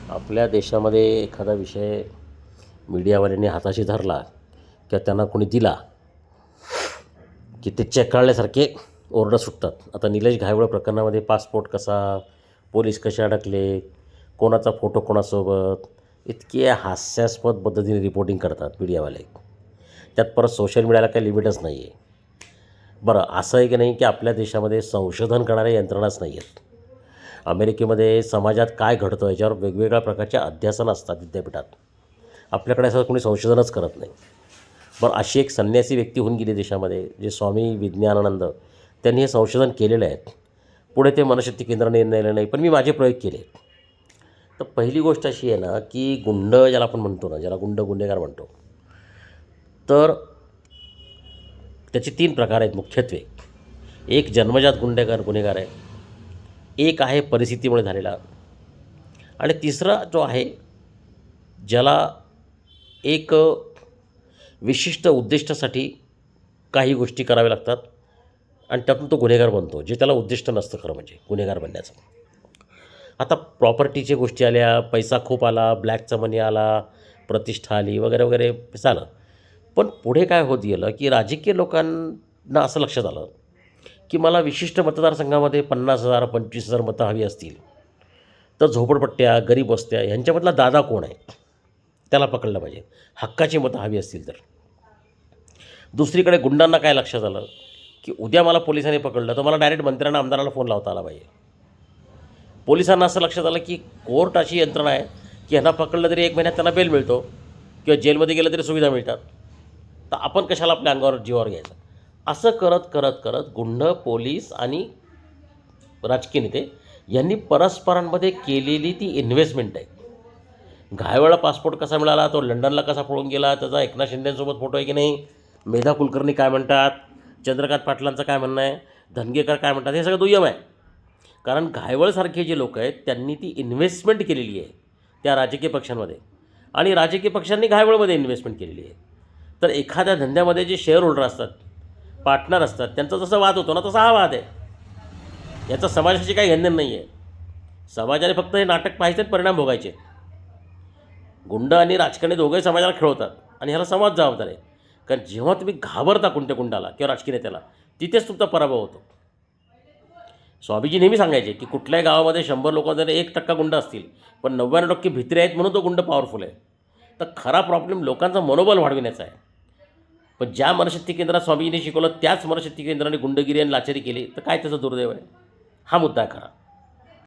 आपल्या देशामध्ये एखादा विषय मीडियावाल्यांनी हाताशी धरला किंवा त्यांना कोणी दिला की ते चेकाळल्यासारखे ओरडत सुटतात. आता निलेश घायवळ प्रकरणामध्ये पासपोर्ट कसा, पोलीस कसे अडकले, कोणाचा फोटो कोणासोबत, इतके हास्यास्पद पद्धतीने रिपोर्टिंग करतात मीडियावाले. त्यात परत सोशल मीडियाला काही लिमिटच नाही आहे. बरं, असं आहे की नाही की आपल्या देशामध्ये संशोधन करणाऱ्या यंत्रणाच नाही आहेत. अमेरिकेमध्ये समाजात काय घडतं याच्यावर वेगवेगळ्या प्रकारच्या अध्यासन असतात विद्यापीठात. आपल्याकडे असं कोणी संशोधनच करत नाही. बरं, अशी एक संन्यासी व्यक्ती होऊन गेली देशामध्ये, जे स्वामी विज्ञानानंद, त्यांनी हे संशोधन केलेलं आहे. पुढे ते मनशक्ती केंद्राने नेलं नाही, पण मी माझे प्रयोग केले. तर पहिली गोष्ट अशी आहे ना की गुंड ज्याला आपण म्हणतो ना, ज्याला गुन्हेगार म्हणतो, तर त्याचे 3 प्रकार आहेत मुख्यत्वे. एक जन्मजात गुन्हेगार आहे, एक आहे परिस्थितीमुळे झालेला, आणि तिसरा जो आहे ज्याला एक विशिष्ट उद्दिष्टासाठी काही गोष्टी कराव्या लागतात आणि त्यातून तो गुन्हेगार बनतो, जे त्याला उद्दिष्ट नसतं खरं म्हणजे गुन्हेगार बनण्याचं. आता प्रॉपर्टीच्या गोष्टी आल्या, पैसा खूप आला, ब्लॅकचा मनी आला, प्रतिष्ठा आली, वगैरे वगैरे झालं. पण पुढे काय होत गेलं की राजकीय लोकांना असं लक्षात आलं की मला विशिष्ट मतदारसंघामध्ये 50,000 25,000 मतं हवी असतील, तर झोपडपट्ट्या, गरीब वस्त्या ह्यांच्यामधला दादा कोण आहे त्याला पकडलं पाहिजे, हक्काची मतं हवी असतील तर. दुसरीकडे गुंडांना काय लक्षात आलं की उद्या मला पोलिसांनी पकडलं तर मला डायरेक्ट मंत्र्यांना, आमदाराला फोन लावता आला पाहिजे. पोलिसांना असं लक्षात आलं की कोर्ट अशी यंत्रणा आहे की ह्यांना पकडलं तरी 1 महिन्यात त्यांना बेल मिळतो किंवा जेलमध्ये गेलं तरी सुविधा मिळतात, तर आपण कशाला आपल्या अंगावर जीवावर घ्यायचं. असं करत करत करत गुंड, पोलीस आणि राजकीय नेते यांनी परस्परांमध्ये केलेली ती इन्व्हेस्टमेंट आहे. घायवळला पासपोर्ट कसा मिळाला, तो लंडनला कसा पळून गेला, त्याचा एकनाथ शिंदेसोबत फोटो आहे की नाही, मेधा कुलकर्णी काय म्हणतात, चंद्रकांत पाटलांचं काय म्हणणं आहे, धनगेकर काय म्हणतात, हे सगळं दुय्यम आहे. कारण घायवळसारखे जे लोक आहेत त्यांनी ती इन्व्हेस्टमेंट केलेली आहे त्या राजकीय पक्षांमध्ये, आणि राजकीय पक्षांनी घायवळमध्ये इन्व्हेस्टमेंट केलेली आहे. तर एखाद्या धंद्यामध्ये जे शेअर होल्डर असतात, पार्टनर असतात, त्यांचा जसा वाद होतो ना तसा हा वाद आहे. याचा समाजाशी काही घेणं नाही आहे. समाजाने फक्त हे नाटक पाहायचे, परिणाम भोगायचे. गुंड आणि राजकारणी दोघंही समाजाला खेळवतात आणि ह्याला समाज जबाबदार आहे. कारण जेव्हा तुम्ही घाबरता कोणत्या गुंडाला किंवा राजकीय नेत्याला, तिथेच तुमचा पराभव होतो. स्वामीजी नेहमी सांगायचे की कुठल्याही गावामध्ये 100 लोकांमध्ये 1% गुंड असतील, पण 99% भित्रे आहेत म्हणून तो गुंड पॉवरफुल आहे. तर खरा प्रॉब्लेम लोकांचा मनोबल वाढविण्याचा आहे. पण ज्या मनशक्ती केंद्रात स्वामीजींनी शिकवलं त्याच मनशक्ती केंद्राने गुंडगिरी आणि लाचारी केली, तर काय त्याचं दुर्दैव आहे. हा मुद्दा आहे खरा.